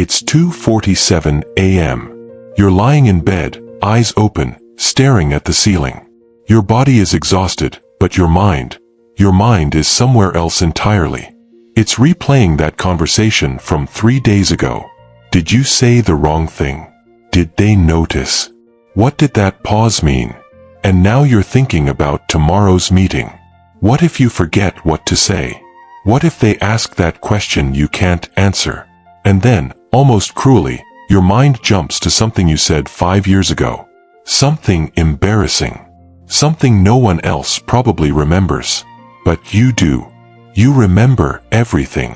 It's 2:47 a.m. You're lying in bed, eyes open, staring at the ceiling. Your body is exhausted, but your mind is somewhere else entirely. It's replaying that conversation from 3 days ago. Did you say the wrong thing? Did they notice? What did that pause mean? And now you're thinking about tomorrow's meeting. What if you forget what to say? What if they ask that question you can't answer? And then, almost cruelly, your mind jumps to something you said 5 years ago. Something embarrassing. Something no one else probably remembers. But you do. You remember everything.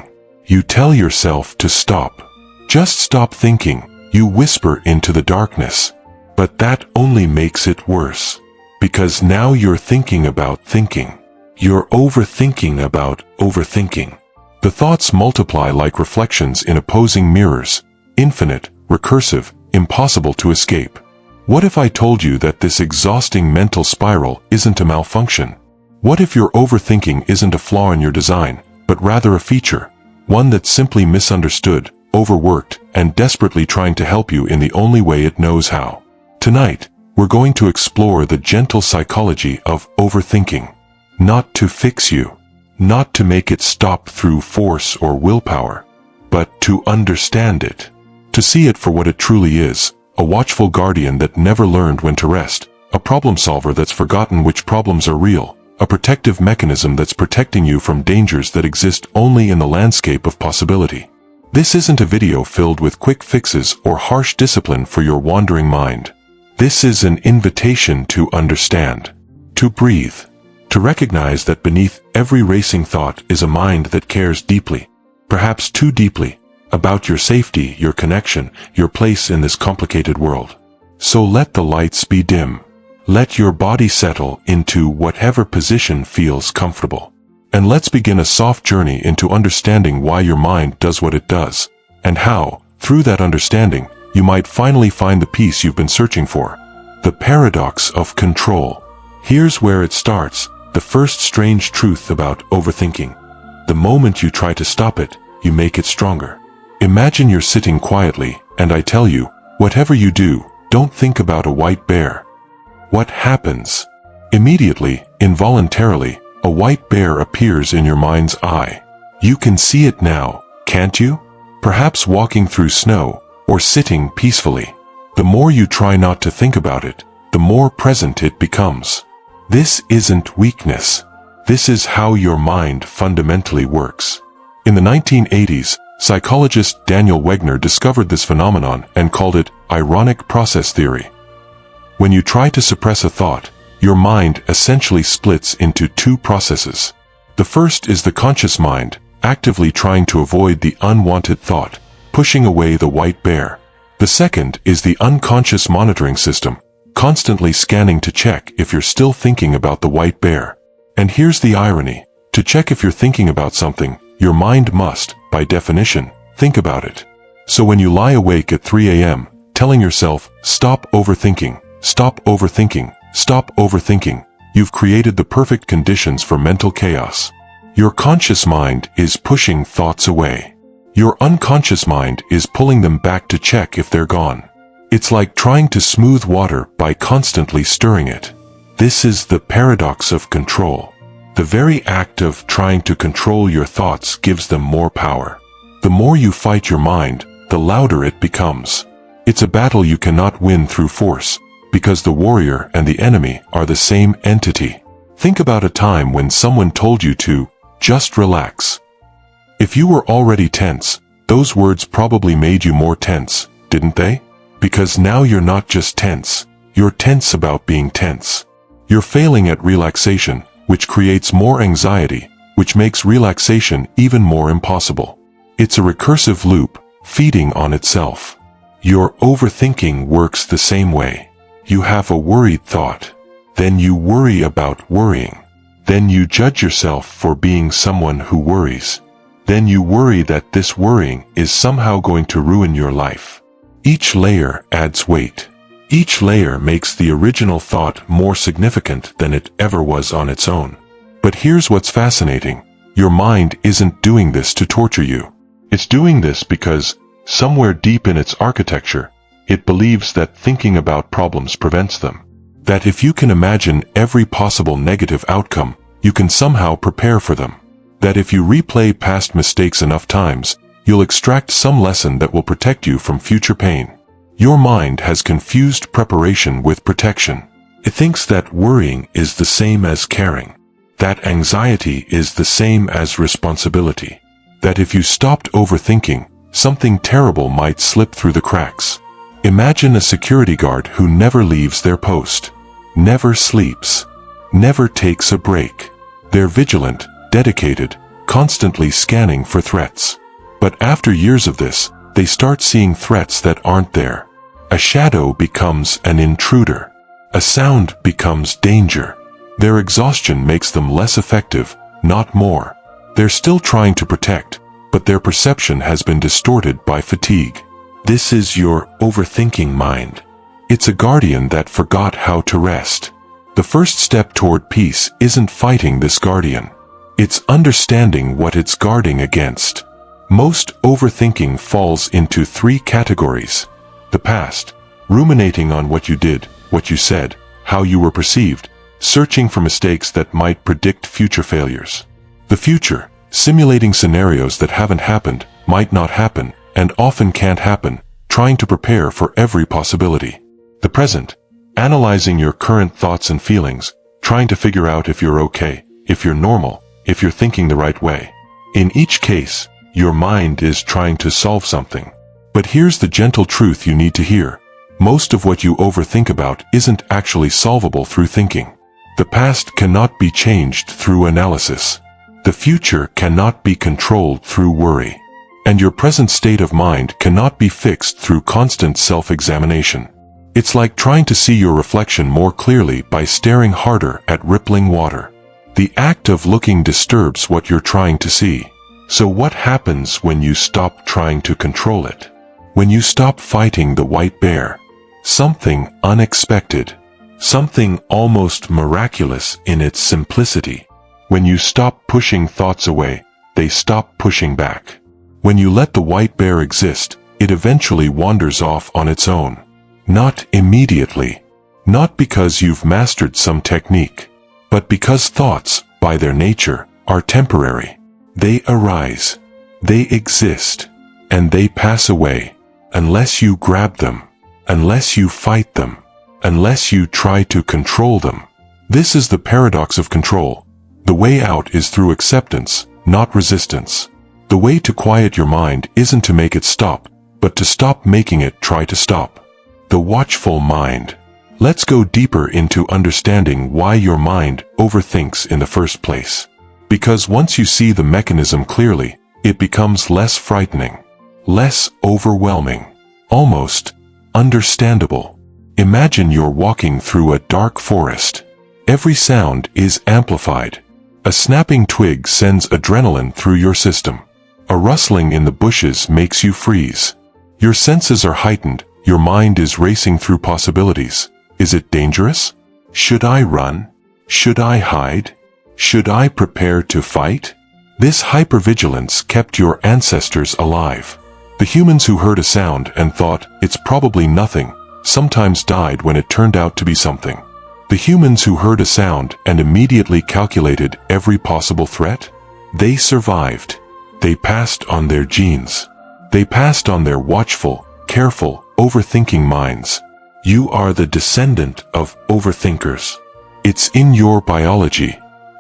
You tell yourself to stop. Just stop thinking, you whisper into the darkness. But that only makes it worse. Because now you're thinking about thinking. You're overthinking about overthinking. The thoughts multiply like reflections in opposing mirrors, infinite, recursive, impossible to escape. What if I told you that this exhausting mental spiral isn't a malfunction? What if your overthinking isn't a flaw in your design, but rather a feature, one that's simply misunderstood, overworked, and desperately trying to help you in the only way it knows how? Tonight, we're going to explore the gentle psychology of overthinking. Not to fix you, not to make it stop through force or willpower, but to understand it. To see it for what it truly is, a watchful guardian that never learned when to rest, a problem solver that's forgotten which problems are real, a protective mechanism that's protecting you from dangers that exist only in the landscape of possibility. This isn't a video filled with quick fixes or harsh discipline for your wandering mind. This is an invitation to understand, to breathe, to recognize that beneath every racing thought is a mind that cares deeply, perhaps too deeply, about your safety, your connection, your place in this complicated world. So let the lights be dim. Let your body settle into whatever position feels comfortable. And let's begin a soft journey into understanding why your mind does what it does, and how, through that understanding, you might finally find the peace you've been searching for. The paradox of control. Here's where it starts, the first strange truth about overthinking. The moment you try to stop it, you make it stronger. Imagine you're sitting quietly, and I tell you, whatever you do, don't think about a white bear. What happens? Immediately, involuntarily, a white bear appears in your mind's eye. You can see it now, can't you? Perhaps walking through snow, or sitting peacefully. The more you try not to think about it, the more present it becomes. This isn't weakness. This is how your mind fundamentally works. In the 1980s, psychologist Daniel Wegner discovered this phenomenon and called it ironic process theory. When you try to suppress a thought, your mind essentially splits into two processes. The first is the conscious mind, actively trying to avoid the unwanted thought, pushing away the white bear. The second is the unconscious monitoring system, constantly scanning to check if you're still thinking about the white bear. And here's the irony. To check if you're thinking about something, your mind must, by definition, think about it. So when you lie awake at 3 a.m., telling yourself, stop overthinking, stop overthinking, stop overthinking, you've created the perfect conditions for mental chaos. Your conscious mind is pushing thoughts away. Your unconscious mind is pulling them back to check if they're gone. It's like trying to smooth water by constantly stirring it. This is the paradox of control. The very act of trying to control your thoughts gives them more power. The more you fight your mind, the louder it becomes. It's a battle you cannot win through force, because the warrior and the enemy are the same entity. Think about a time when someone told you to just relax. If you were already tense, those words probably made you more tense, didn't they? Because now you're not just tense, you're tense about being tense. You're failing at relaxation, which creates more anxiety, which makes relaxation even more impossible. It's a recursive loop, feeding on itself. Your overthinking works the same way. You have a worried thought. Then you worry about worrying. Then you judge yourself for being someone who worries. Then you worry that this worrying is somehow going to ruin your life. Each layer adds weight. Each layer makes the original thought more significant than it ever was on its own. But here's what's fascinating. Your mind isn't doing this to torture you. It's doing this because, Somewhere deep in its architecture, it believes that thinking about problems prevents them. That if you can imagine every possible negative outcome, you can somehow prepare for them. That if you replay past mistakes enough times, you'll extract some lesson that will protect you from future pain. Your mind has confused preparation with protection. It thinks that worrying is the same as caring. That anxiety is the same as responsibility. That if you stopped overthinking, something terrible might slip through the cracks. Imagine a security guard who never leaves their post, never sleeps, never takes a break. They're vigilant, dedicated, constantly scanning for threats. But after years of this, they start seeing threats that aren't there. A shadow becomes an intruder. A sound becomes danger. Their exhaustion makes them less effective, not more. They're still trying to protect, but their perception has been distorted by fatigue. This is your overthinking mind. It's a guardian that forgot how to rest. The first step toward peace isn't fighting this guardian. It's understanding what it's guarding against. Most overthinking falls into 3 categories. The past, ruminating on what you did, what you said, how you were perceived, searching for mistakes that might predict future failures. The future, simulating scenarios that haven't happened, might not happen, and often can't happen, trying to prepare for every possibility. The present, analyzing your current thoughts and feelings, trying to figure out if you're okay, if you're normal, if you're thinking the right way. In each case, your mind is trying to solve something. But here's the gentle truth you need to hear. Most of what you overthink about isn't actually solvable through thinking. The past cannot be changed through analysis. The future cannot be controlled through worry. And your present state of mind cannot be fixed through constant self-examination. It's like trying to see your reflection more clearly by staring harder at rippling water. The act of looking disturbs what you're trying to see. So what happens when you stop trying to control it? When you stop fighting the white bear? Something unexpected. Something almost miraculous in its simplicity. When you stop pushing thoughts away, they stop pushing back. When you let the white bear exist, it eventually wanders off on its own. Not immediately. Not because you've mastered some technique. But because thoughts, by their nature, are temporary. They arise. They exist. And they pass away. Unless you grab them. Unless you fight them. Unless you try to control them. This is the paradox of control. The way out is through acceptance, not resistance. The way to quiet your mind isn't to make it stop, but to stop making it try to stop. The watchful mind. Let's go deeper into understanding why your mind overthinks in the first place. Because once you see the mechanism clearly, it becomes less frightening, less overwhelming, almost understandable. Imagine you're walking through a dark forest. Every sound is amplified. A snapping twig sends adrenaline through your system. A rustling in the bushes makes you freeze. Your senses are heightened, your mind is racing through possibilities. Is it dangerous? Should I run? Should I hide? Should I prepare to fight? This hypervigilance kept your ancestors alive. The humans who heard a sound and thought, it's probably nothing, sometimes died when it turned out to be something. The humans who heard a sound and immediately calculated every possible threat, they survived. They passed on their genes. They passed on their watchful, careful, overthinking minds. You are the descendant of overthinkers. It's in your biology.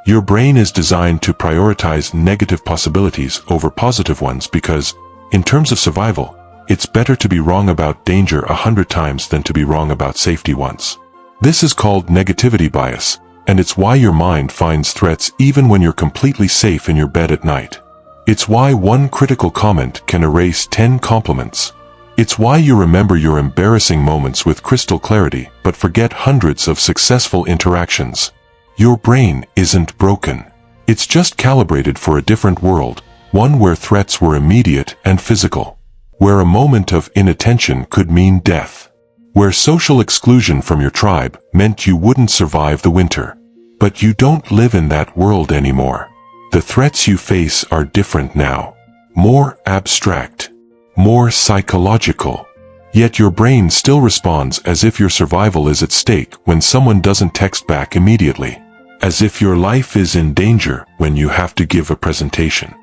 Your brain is designed to prioritize negative possibilities over positive ones because, in terms of survival, it's better to be wrong about danger 100 times than to be wrong about safety once. This is called negativity bias, and it's why your mind finds threats even when you're completely safe in your bed at night. It's why one critical comment can erase 10 compliments. It's why you remember your embarrassing moments with crystal clarity but forget hundreds of successful interactions. Your brain isn't broken. It's just calibrated for a different world, one where threats were immediate and physical. Where a moment of inattention could mean death. Where social exclusion from your tribe meant you wouldn't survive the winter. But you don't live in that world anymore. The threats you face are different now. More abstract. more psychological. Yet your brain still responds as if your survival is at stake when someone doesn't text back immediately. As if your life is in danger when you have to give a presentation.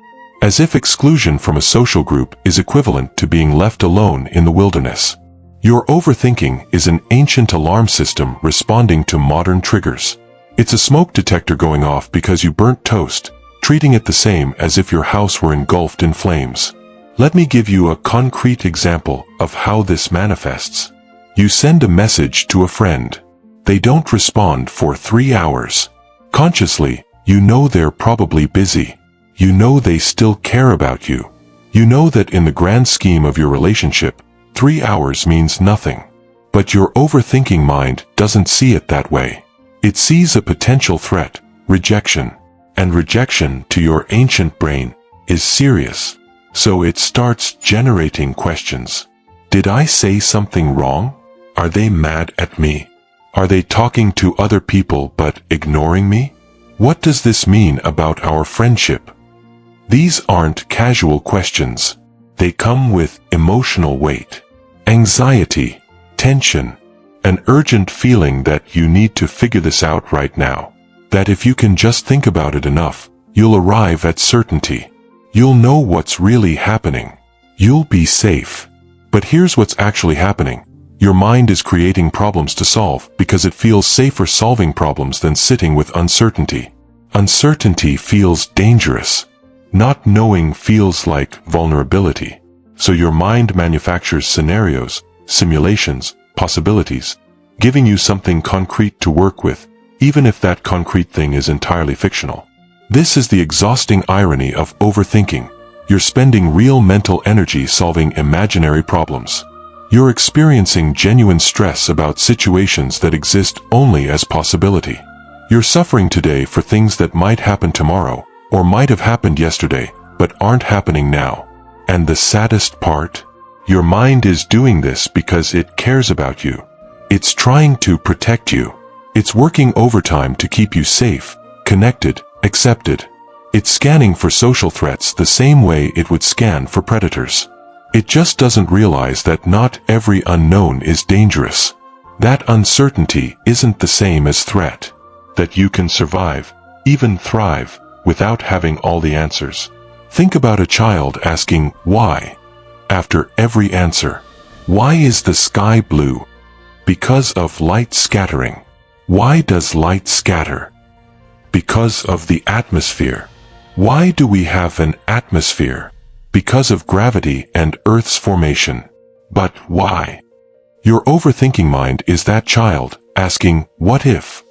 As if exclusion from a social group is equivalent to being left alone in the wilderness. Your overthinking is an ancient alarm system responding to modern triggers. It's a smoke detector going off because you burnt toast, treating it the same as if your house were engulfed in flames. Let me give you a concrete example of how this manifests. You send a message to a friend. They don't respond for 3 hours. Consciously, you know they're probably busy. You know they still care about you. You know that in the grand scheme of your relationship, 3 hours means nothing. But your overthinking mind doesn't see it that way. It sees a potential threat, rejection. And rejection to your ancient brain is serious. So it starts generating questions. Did I say something wrong? Are they mad at me? Are they talking to other people but ignoring me? What does this mean about our friendship? These aren't casual questions. They come with emotional weight, anxiety, tension, an urgent feeling that you need to figure this out right now. That if you can just think about it enough, you'll arrive at certainty. You'll know what's really happening. You'll be safe. But here's what's actually happening. Your mind is creating problems to solve because it feels safer solving problems than sitting with uncertainty. Uncertainty feels dangerous. Not knowing feels like vulnerability. So your mind manufactures scenarios, simulations, possibilities, giving you something concrete to work with, even if that concrete thing is entirely fictional. This is the exhausting irony of overthinking. You're spending real mental energy solving imaginary problems. You're experiencing genuine stress about situations that exist only as possibility. You're suffering today for things that might happen tomorrow, or might have happened yesterday, but aren't happening now. And the saddest part? Your mind is doing this because it cares about you. It's trying to protect you. It's working overtime to keep you safe, connected, accepted. It's scanning for social threats the same way it would scan for predators. It just doesn't realize that not every unknown is dangerous. That uncertainty isn't the same as threat. That you can survive, even thrive, without having all the answers. Think about a child asking, why? After every answer. Why is the sky blue? Because of light scattering. Why does light scatter? Because of the atmosphere. Why do we have an atmosphere? Because of gravity and Earth's formation. But why? Your overthinking mind is that child asking, what if?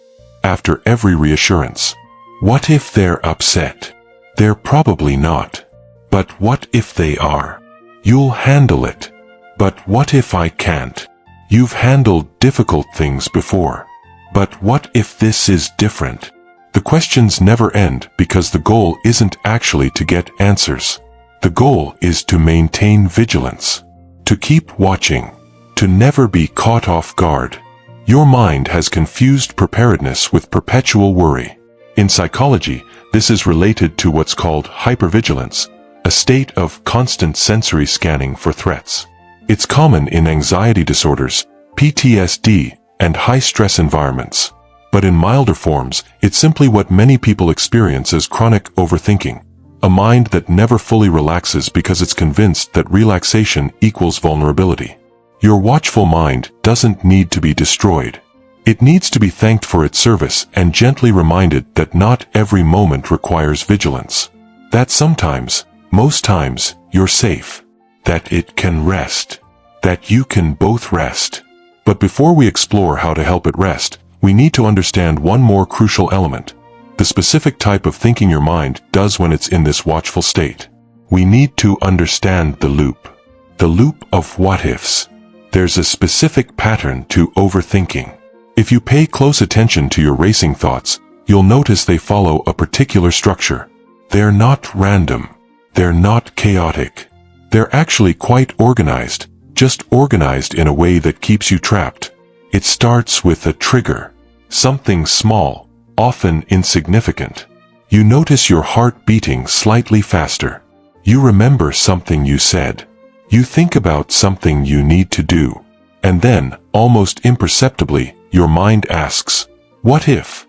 After every reassurance. What if they're upset? They're probably not. But what if they are? You'll handle it. But what if I can't? You've handled difficult things before. But what if this is different? The questions never end because the goal isn't actually to get answers. The goal is to maintain vigilance. To keep watching. To never be caught off guard. Your mind has confused preparedness with perpetual worry. In psychology, this is related to what's called hypervigilance, a state of constant sensory scanning for threats. It's common in anxiety disorders, PTSD, and high-stress environments. But in milder forms, it's simply what many people experience as chronic overthinking, a mind that never fully relaxes because it's convinced that relaxation equals vulnerability. Your watchful mind doesn't need to be destroyed. It needs to be thanked for its service and gently reminded that not every moment requires vigilance. That sometimes, most times, you're safe. That it can rest. That you can both rest. But before we explore how to help it rest, we need to understand one more crucial element. The specific type of thinking your mind does when it's in this watchful state. We need to understand the loop. The loop of what-ifs. There's a specific pattern to overthinking. If you pay close attention to your racing thoughts, you'll notice they follow a particular structure. They're not random. They're not chaotic. They're actually quite organized, just organized in a way that keeps you trapped. It starts with a trigger. Something small, often insignificant. You notice your heart beating slightly faster. You remember something you said. You think about something you need to do. And then, almost imperceptibly, your mind asks, what if?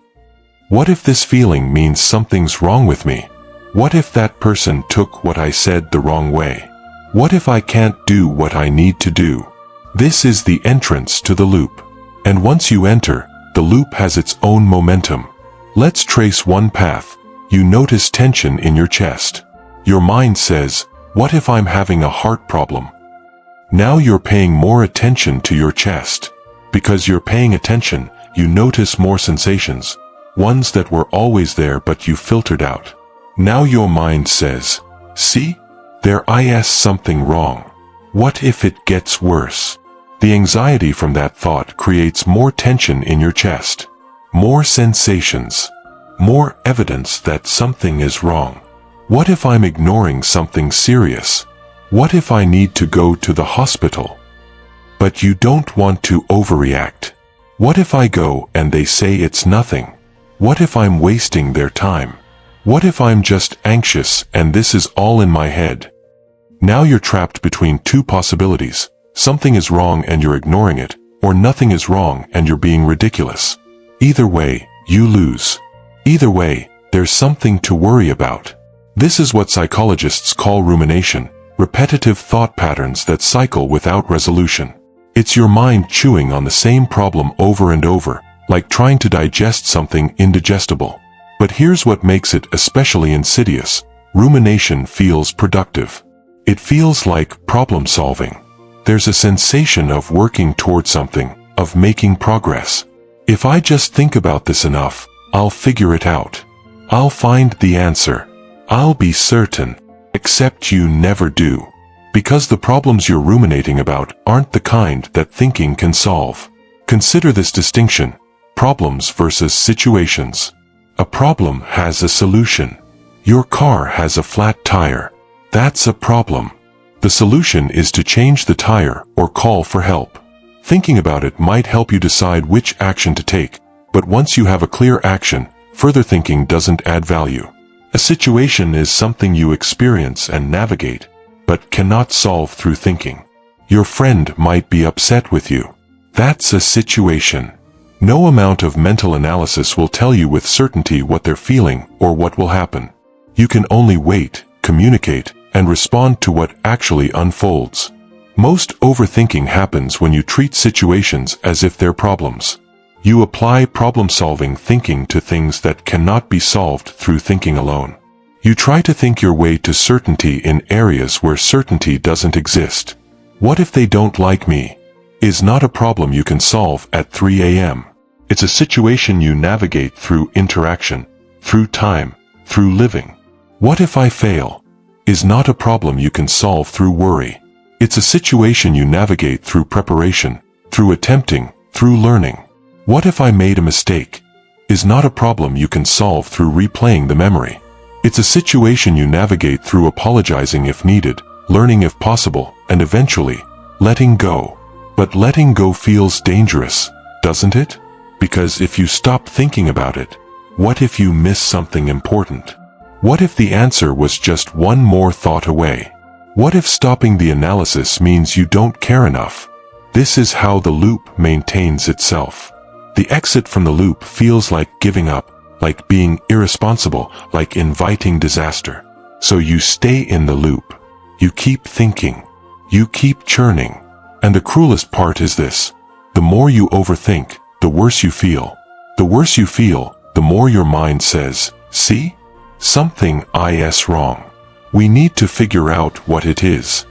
What if this feeling means something's wrong with me? What if that person took what I said the wrong way? What if I can't do what I need to do? This is the entrance to the loop. And once you enter, the loop has its own momentum. Let's trace one path. You notice tension in your chest. Your mind says, what if I'm having a heart problem? Now you're paying more attention to your chest. Because you're paying attention, you notice more sensations. Ones that were always there but you filtered out. Now your mind says, see? There is something wrong. What if it gets worse? The anxiety from that thought creates more tension in your chest. More sensations. More evidence that something is wrong. What if I'm ignoring something serious? What if I need to go to the hospital? But you don't want to overreact. What if I go and they say it's nothing? What if I'm wasting their time? What if I'm just anxious and this is all in my head? Now you're trapped between two possibilities. Something is wrong and you're ignoring it, or nothing is wrong and you're being ridiculous. Either way, you lose. Either way, there's something to worry about. This is what psychologists call rumination, repetitive thought patterns that cycle without resolution. It's your mind chewing on the same problem over and over, like trying to digest something indigestible. But here's what makes it especially insidious. Rumination feels productive. It feels like problem solving. There's a sensation of working toward something, of making progress. If I just think about this enough, I'll figure it out. I'll find the answer. I'll be certain. Except you never do. Because the problems you're ruminating about aren't the kind that thinking can solve. Consider this distinction: problems versus situations. A problem has a solution. Your car has a flat tire. That's a problem. The solution is to change the tire or call for help. Thinking about it might help you decide which action to take, but once you have a clear action, further thinking doesn't add value. A situation is something you experience and navigate, but cannot solve through thinking. Your friend might be upset with you. That's a situation. No amount of mental analysis will tell you with certainty what they're feeling or what will happen. You can only wait, communicate, and respond to what actually unfolds. Most overthinking happens when you treat situations as if they're problems. You apply problem-solving thinking to things that cannot be solved through thinking alone. You try to think your way to certainty in areas where certainty doesn't exist. What if they don't like me? Is not a problem you can solve at 3 a.m. It's a situation you navigate through interaction, through time, through living. What if I fail? Is not a problem you can solve through worry. It's a situation you navigate through preparation, through attempting, through learning. What if I made a mistake? Is not a problem you can solve through replaying the memory. It's a situation you navigate through apologizing if needed, learning if possible, and eventually, letting go. But letting go feels dangerous, doesn't it? Because if you stop thinking about it, what if you miss something important? What if the answer was just one more thought away? What if stopping the analysis means you don't care enough? This is how the loop maintains itself. The exit from the loop feels like giving up, like being irresponsible, like inviting disaster. So you stay in the loop. You keep thinking. You keep churning. And the cruelest part is this: the more you overthink, the worse you feel. The worse you feel, the more your mind says, see? Something is wrong. We need to figure out what it is.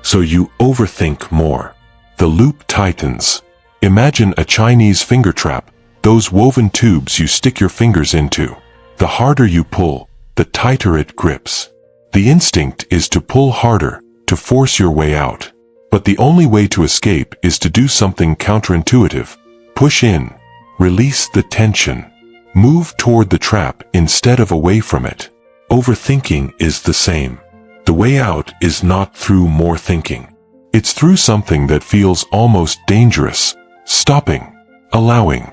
So you overthink more. The loop tightens. Imagine a Chinese finger trap, those woven tubes you stick your fingers into. The harder you pull, the tighter it grips. The instinct is to pull harder, to force your way out. But the only way to escape is to do something counterintuitive. Push in. Release the tension. Move toward the trap instead of away from it. Overthinking is the same. The way out is not through more thinking. It's through something that feels almost dangerous. Stopping. Allowing.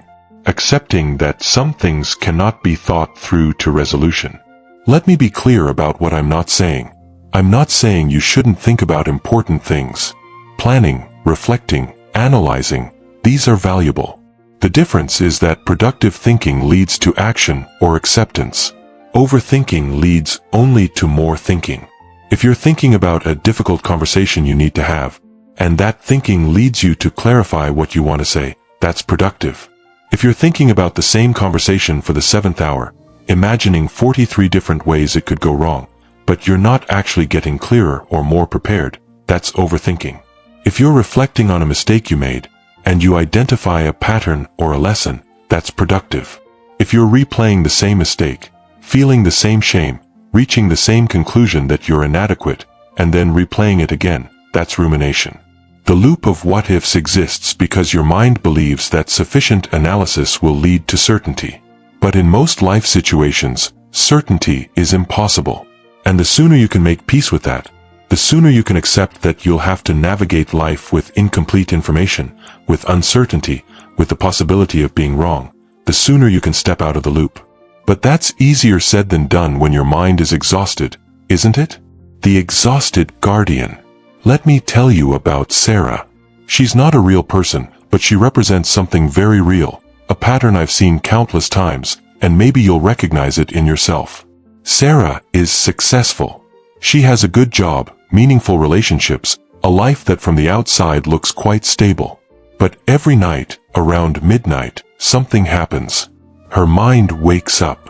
Accepting that some things cannot be thought through to resolution. Let me be clear about what I'm not saying. I'm not saying you shouldn't think about important things. Planning, reflecting, analyzing, these are valuable. The difference is that productive thinking leads to action or acceptance. Overthinking leads only to more thinking. If you're thinking about a difficult conversation you need to have, and that thinking leads you to clarify what you want to say, that's productive. If you're thinking about the same conversation for the 7th hour, imagining 43 different ways it could go wrong, but you're not actually getting clearer or more prepared, that's overthinking. If you're reflecting on a mistake you made, and you identify a pattern or a lesson, that's productive. If you're replaying the same mistake, feeling the same shame, reaching the same conclusion that you're inadequate, and then replaying it again, that's rumination. The loop of what-ifs exists because your mind believes that sufficient analysis will lead to certainty. But in most life situations, certainty is impossible. And the sooner you can make peace with that, the sooner you can accept that you'll have to navigate life with incomplete information, with uncertainty, with the possibility of being wrong, the sooner you can step out of the loop. But that's easier said than done when your mind is exhausted, isn't it? The exhausted guardian. Let me tell you about Sarah. She's not a real person, but she represents something very real, a pattern I've seen countless times, and maybe you'll recognize it in yourself. Sarah is successful. She has a good job, meaningful relationships, a life that from the outside looks quite stable. But every night, around midnight, something happens. Her mind wakes up.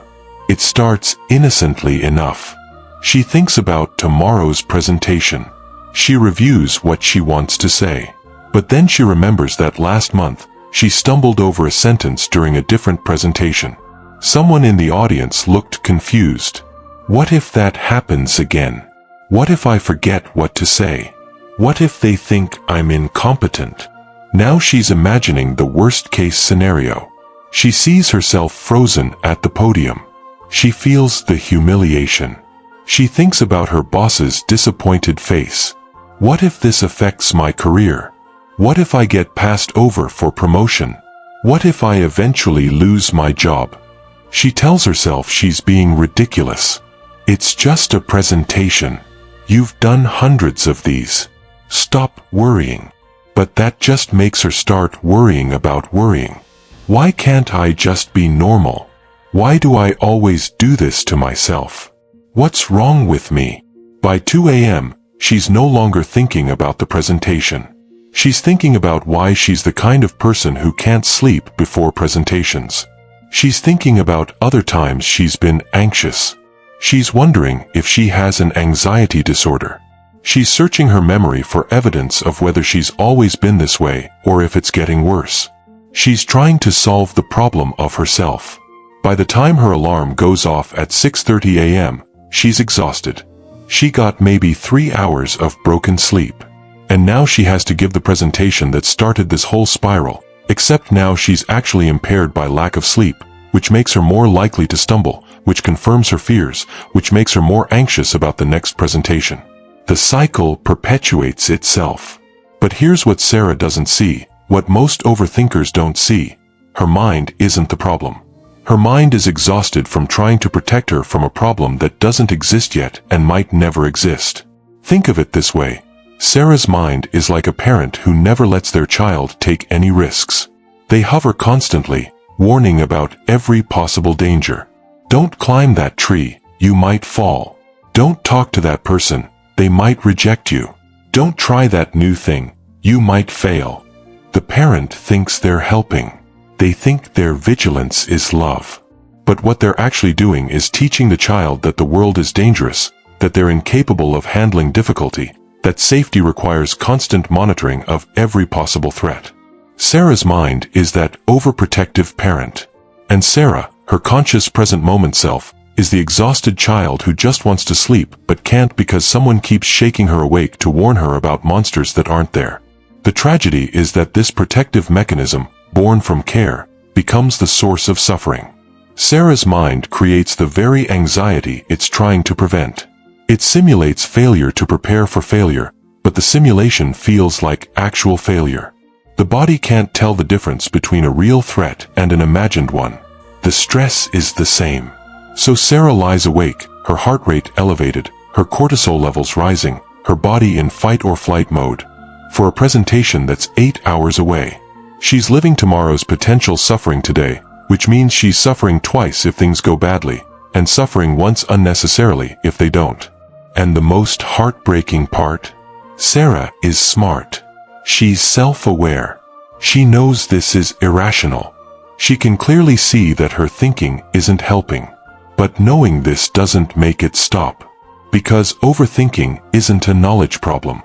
It starts innocently enough. She thinks about tomorrow's presentation. She reviews what she wants to say. But then she remembers that last month, she stumbled over a sentence during a different presentation. Someone in the audience looked confused. What if that happens again? What if I forget what to say? What if they think I'm incompetent? Now she's imagining the worst-case scenario. She sees herself frozen at the podium. She feels the humiliation. She thinks about her boss's disappointed face. What if this affects my career? What if I get passed over for promotion? What if I eventually lose my job? She tells herself she's being ridiculous. It's just a presentation. You've done hundreds of these. Stop worrying. But that just makes her start worrying about worrying. Why can't I just be normal? Why do I always do this to myself? What's wrong with me? By 2 a.m., she's no longer thinking about the presentation. She's thinking about why she's the kind of person who can't sleep before presentations. She's thinking about other times she's been anxious. She's wondering if she has an anxiety disorder. She's searching her memory for evidence of whether she's always been this way or if it's getting worse. She's trying to solve the problem of herself. By the time her alarm goes off at 6:30 a.m., she's exhausted. She got maybe 3 hours of broken sleep. And now she has to give the presentation that started this whole spiral, except now she's actually impaired by lack of sleep, which makes her more likely to stumble, which confirms her fears, which makes her more anxious about the next presentation. The cycle perpetuates itself. But here's what Sarah doesn't see, what most overthinkers don't see. Her mind isn't the problem. Her mind is exhausted from trying to protect her from a problem that doesn't exist yet and might never exist. Think of it this way. Sarah's mind is like a parent who never lets their child take any risks. They hover constantly, warning about every possible danger. Don't climb that tree, you might fall. Don't talk to that person, they might reject you. Don't try that new thing, you might fail. The parent thinks they're helping. They think their vigilance is love. But what they're actually doing is teaching the child that the world is dangerous, that they're incapable of handling difficulty, that safety requires constant monitoring of every possible threat. Sarah's mind is that overprotective parent. And Sarah, her conscious present moment self, is the exhausted child who just wants to sleep but can't because someone keeps shaking her awake to warn her about monsters that aren't there. The tragedy is that this protective mechanism, born from care, becomes the source of suffering. Sarah's mind creates the very anxiety it's trying to prevent. It simulates failure to prepare for failure, but the simulation feels like actual failure. The body can't tell the difference between a real threat and an imagined one. The stress is the same. So Sarah lies awake, her heart rate elevated, her cortisol levels rising, her body in fight or flight mode, for a presentation that's 8 hours away. She's living tomorrow's potential suffering today, which means she's suffering twice if things go badly, and suffering once unnecessarily if they don't. And the most heartbreaking part? Sarah is smart. She's self-aware. She knows this is irrational. She can clearly see that her thinking isn't helping. But knowing this doesn't make it stop. Because overthinking isn't a knowledge problem.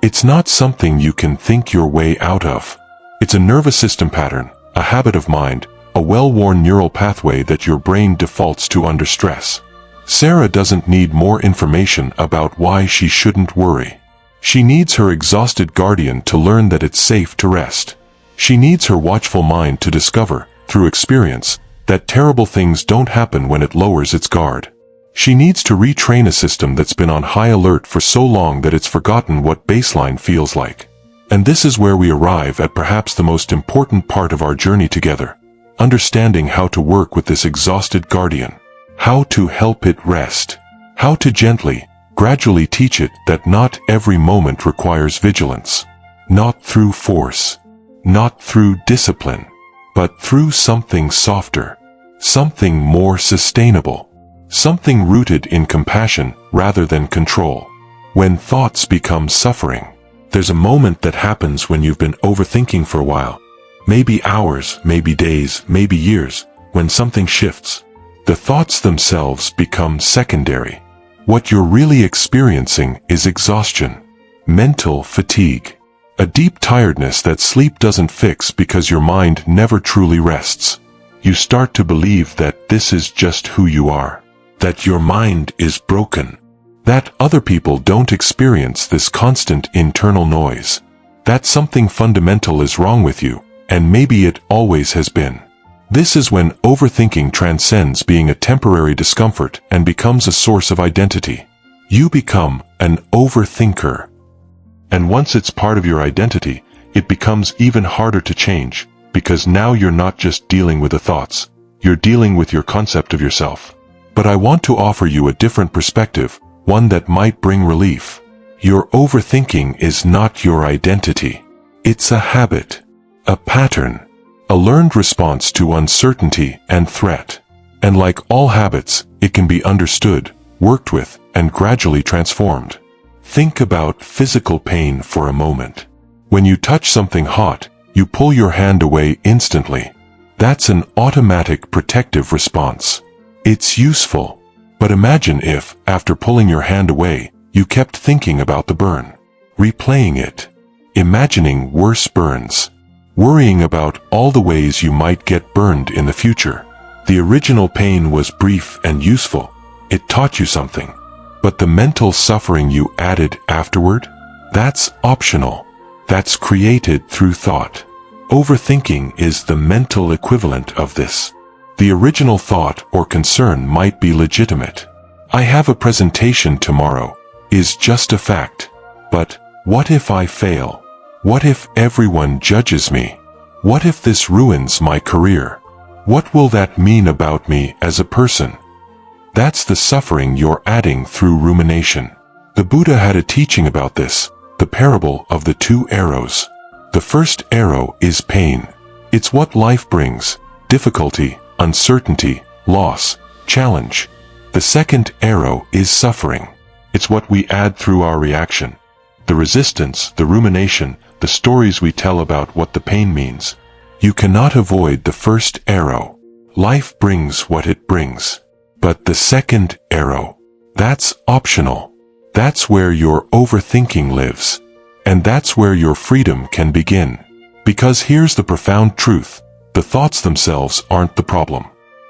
It's not something you can think your way out of. It's a nervous system pattern, a habit of mind, a well-worn neural pathway that your brain defaults to under stress. Sarah doesn't need more information about why she shouldn't worry. She needs her exhausted guardian to learn that it's safe to rest. She needs her watchful mind to discover, through experience, that terrible things don't happen when it lowers its guard. She needs to retrain a system that's been on high alert for so long that it's forgotten what baseline feels like. And this is where we arrive at perhaps the most important part of our journey together. Understanding how to work with this exhausted guardian. How to help it rest. How to gently, gradually teach it that not every moment requires vigilance. Not through force. Not through discipline. But through something softer. Something more sustainable. Something rooted in compassion rather than control. When thoughts become suffering, there's a moment that happens when you've been overthinking for a while. Maybe hours, maybe days, maybe years, when something shifts. The thoughts themselves become secondary. What you're really experiencing is exhaustion. Mental fatigue. A deep tiredness that sleep doesn't fix because your mind never truly rests. You start to believe that this is just who you are. That your mind is broken. That other people don't experience this constant internal noise. That something fundamental is wrong with you, and maybe it always has been. This is when overthinking transcends being a temporary discomfort and becomes a source of identity. You become an overthinker. And once it's part of your identity, it becomes even harder to change, because now you're not just dealing with the thoughts, you're dealing with your concept of yourself. But I want to offer you a different perspective, one that might bring relief. Your overthinking is not your identity. It's a habit, a pattern, a learned response to uncertainty and threat. And like all habits, it can be understood, worked with, and gradually transformed. Think about physical pain for a moment. When you touch something hot, you pull your hand away instantly. That's an automatic protective response. It's useful. But imagine if, after pulling your hand away, you kept thinking about the burn, replaying it, imagining worse burns, worrying about all the ways you might get burned in the future. The original pain was brief and useful. It taught you something. But the mental suffering you added afterward? That's optional. That's created through thought. Overthinking is the mental equivalent of this. The original thought or concern might be legitimate. I have a presentation tomorrow, is just a fact. But what if I fail? What if everyone judges me? What if this ruins my career? What will that mean about me as a person? That's the suffering you're adding through rumination. The Buddha had a teaching about this, the parable of the two arrows. The first arrow is pain. It's what life brings, difficulty, uncertainty, loss, challenge. The second arrow is suffering. It's what we add through our reaction. The resistance, the rumination, the stories we tell about what the pain means. You cannot avoid the first arrow. Life brings what it brings. But the second arrow, that's optional. That's where your overthinking lives. And that's where your freedom can begin. Because here's the profound truth. The thoughts themselves aren't the problem.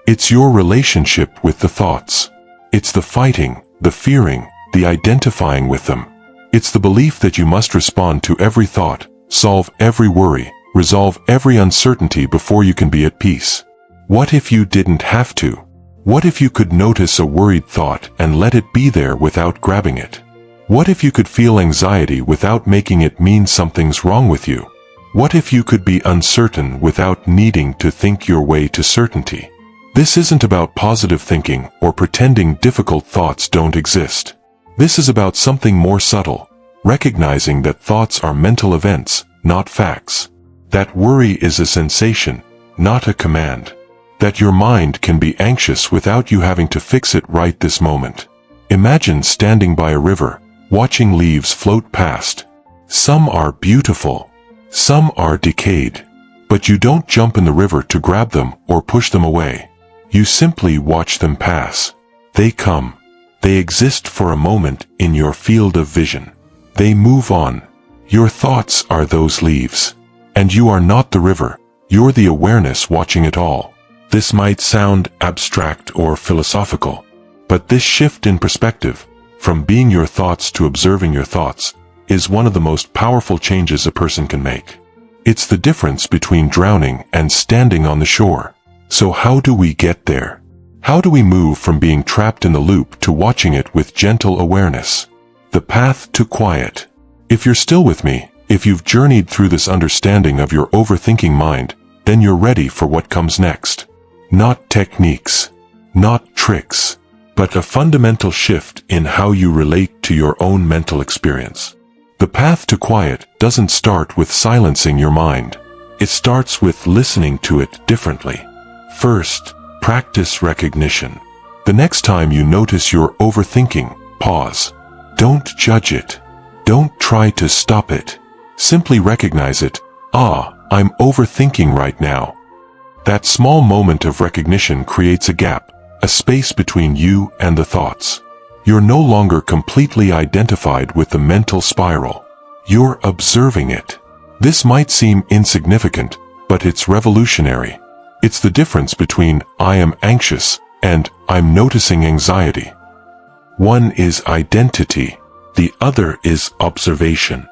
It's your relationship with the thoughts. It's the fighting, the fearing, the identifying with them. It's the belief that you must respond to every thought, solve every worry, resolve every uncertainty before you can be at peace. What if you didn't have to? What if you could notice a worried thought and let it be there without grabbing it? What if you could feel anxiety without making it mean something's wrong with you? What if you could be uncertain without needing to think your way to certainty? This isn't about positive thinking or pretending difficult thoughts don't exist. This is about something more subtle, recognizing that thoughts are mental events, not facts. That worry is a sensation, not a command. That your mind can be anxious without you having to fix it right this moment. Imagine standing by a river, watching leaves float past. Some are beautiful. Some are decayed. But you don't jump in the river to grab them or push them away. You simply watch them pass. They come. They exist for a moment in your field of vision. They move on. Your thoughts are those leaves. And you are not the river. You're the awareness watching it all. This might sound abstract or philosophical, but this shift in perspective, from being your thoughts to observing your thoughts, is one of the most powerful changes a person can make. It's the difference between drowning and standing on the shore. So how do we get there? How do we move from being trapped in the loop to watching it with gentle awareness? The path to quiet. If you're still with me, if you've journeyed through this understanding of your overthinking mind, then you're ready for what comes next. Not techniques, not tricks, but a fundamental shift in how you relate to your own mental experience. The path to quiet doesn't start with silencing your mind. It starts with listening to it differently. First, practice recognition. The next time you notice you're overthinking, pause. Don't judge it. Don't try to stop it. Simply recognize it. I'm overthinking right now. That small moment of recognition creates a gap, a space between you and the thoughts. You're no longer completely identified with the mental spiral. You're observing it. This might seem insignificant, but it's revolutionary. It's the difference between I am anxious and I'm noticing anxiety. One is identity. The other is observation.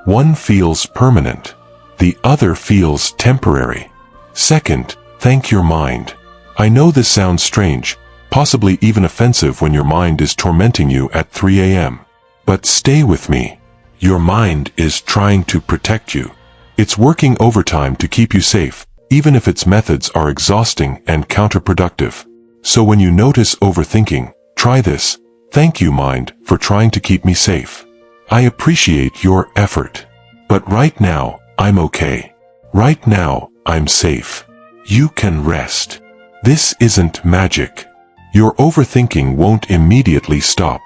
One feels permanent. The other feels temporary. Second, thank your mind. I know this sounds strange, possibly even offensive when your mind is tormenting you at 3 a.m. But stay with me. Your mind is trying to protect you. It's working overtime to keep you safe, even if its methods are exhausting and counterproductive. So when you notice overthinking, try this. Thank you, mind, for trying to keep me safe. I appreciate your effort. But right now, I'm okay. Right now, I'm safe. You can rest. This isn't magic. Your overthinking won't immediately stop.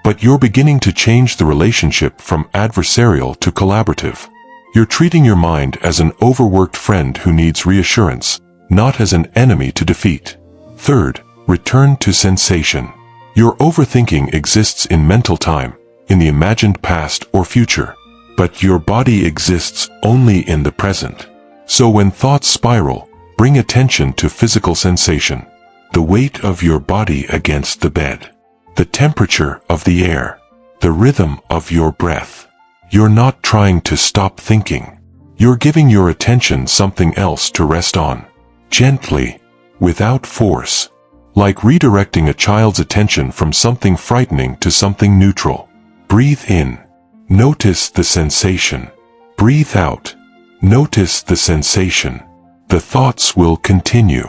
But you're beginning to change the relationship from adversarial to collaborative. You're treating your mind as an overworked friend who needs reassurance, not as an enemy to defeat. Third, return to sensation. Your overthinking exists in mental time, in the imagined past or future. But your body exists only in the present. So when thoughts spiral, bring attention to physical sensation. The weight of your body against the bed. The temperature of the air. The rhythm of your breath. You're not trying to stop thinking. You're giving your attention something else to rest on. Gently, without force. Like redirecting a child's attention from something frightening to something neutral. Breathe in. Notice the sensation. Breathe out. Notice the sensation. The thoughts will continue.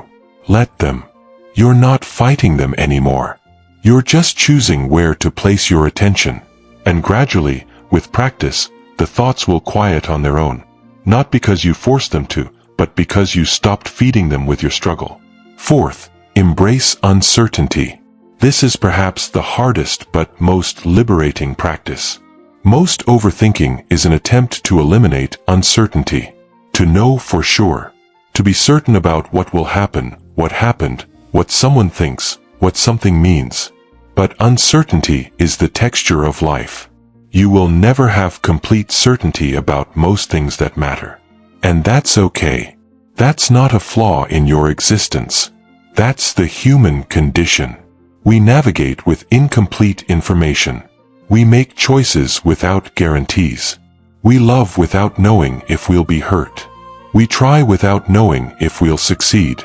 Let them. You're not fighting them anymore. You're just choosing where to place your attention. And gradually, with practice, the thoughts will quiet on their own. Not because you forced them to, but because you stopped feeding them with your struggle. Fourth, embrace uncertainty. This is perhaps the hardest but most liberating practice. Most overthinking is an attempt to eliminate uncertainty. To know for sure. To be certain about what will happen, what happened, what someone thinks, what something means. But uncertainty is the texture of life. You will never have complete certainty about most things that matter. And that's okay. That's not a flaw in your existence. That's the human condition. We navigate with incomplete information. We make choices without guarantees. We love without knowing if we'll be hurt. We try without knowing if we'll succeed.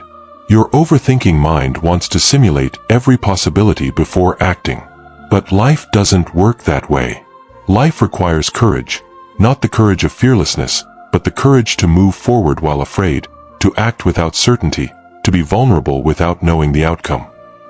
Your overthinking mind wants to simulate every possibility before acting. But life doesn't work that way. Life requires courage, not the courage of fearlessness, but the courage to move forward while afraid, to act without certainty, to be vulnerable without knowing the outcome.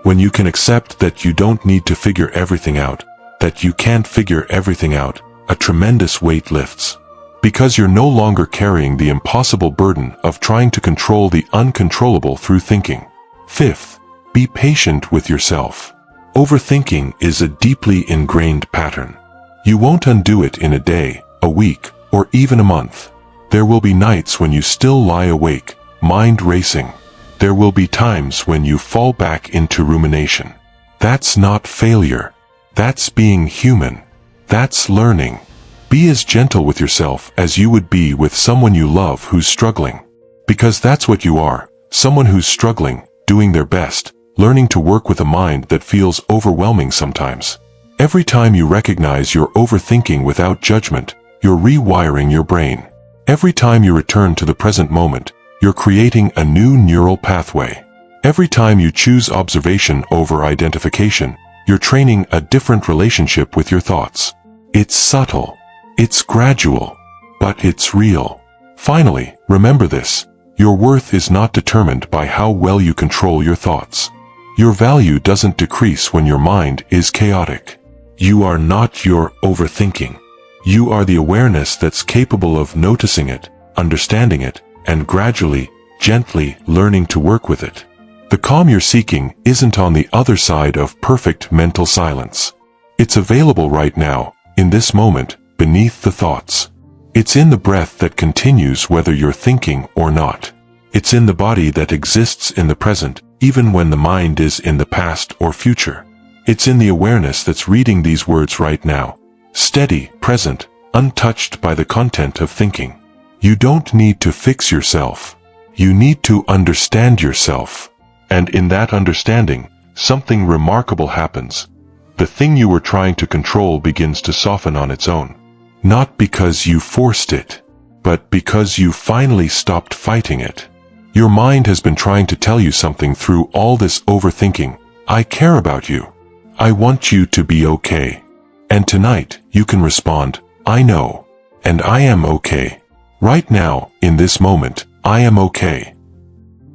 When you can accept that you don't need to figure everything out, that you can't figure everything out, a tremendous weight lifts. Because you're no longer carrying the impossible burden of trying to control the uncontrollable through thinking. Fifth, be patient with yourself. Overthinking is a deeply ingrained pattern. You won't undo it in a day, a week, or even a month. There will be nights when you still lie awake, mind racing. There will be times when you fall back into rumination. That's not failure. That's being human. That's learning. Be as gentle with yourself as you would be with someone you love who's struggling. Because that's what you are, someone who's struggling, doing their best, learning to work with a mind that feels overwhelming sometimes. Every time you recognize you're overthinking without judgment, you're rewiring your brain. Every time you return to the present moment, you're creating a new neural pathway. Every time you choose observation over identification, you're training a different relationship with your thoughts. It's subtle. It's gradual. But it's real. Finally, remember this. Your worth is not determined by how well you control your thoughts. Your value doesn't decrease when your mind is chaotic. You are not your overthinking. You are the awareness that's capable of noticing it, understanding it, and gradually, gently learning to work with it. The calm you're seeking isn't on the other side of perfect mental silence. It's available right now, in this moment, beneath the thoughts. It's in the breath that continues whether you're thinking or not. It's in the body that exists in the present, even when the mind is in the past or future. It's in the awareness that's reading these words right now. Steady, present, untouched by the content of thinking. You don't need to fix yourself. You need to understand yourself. And in that understanding, something remarkable happens. The thing you were trying to control begins to soften on its own. Not because you forced it, but because you finally stopped fighting it. Your mind has been trying to tell you something through all this overthinking. I care about you. I want you to be okay. And tonight, you can respond, I know. And I am okay. Right now, in this moment, I am okay.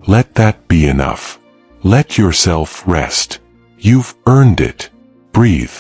Let that be enough. Let yourself rest. You've earned it. Breathe.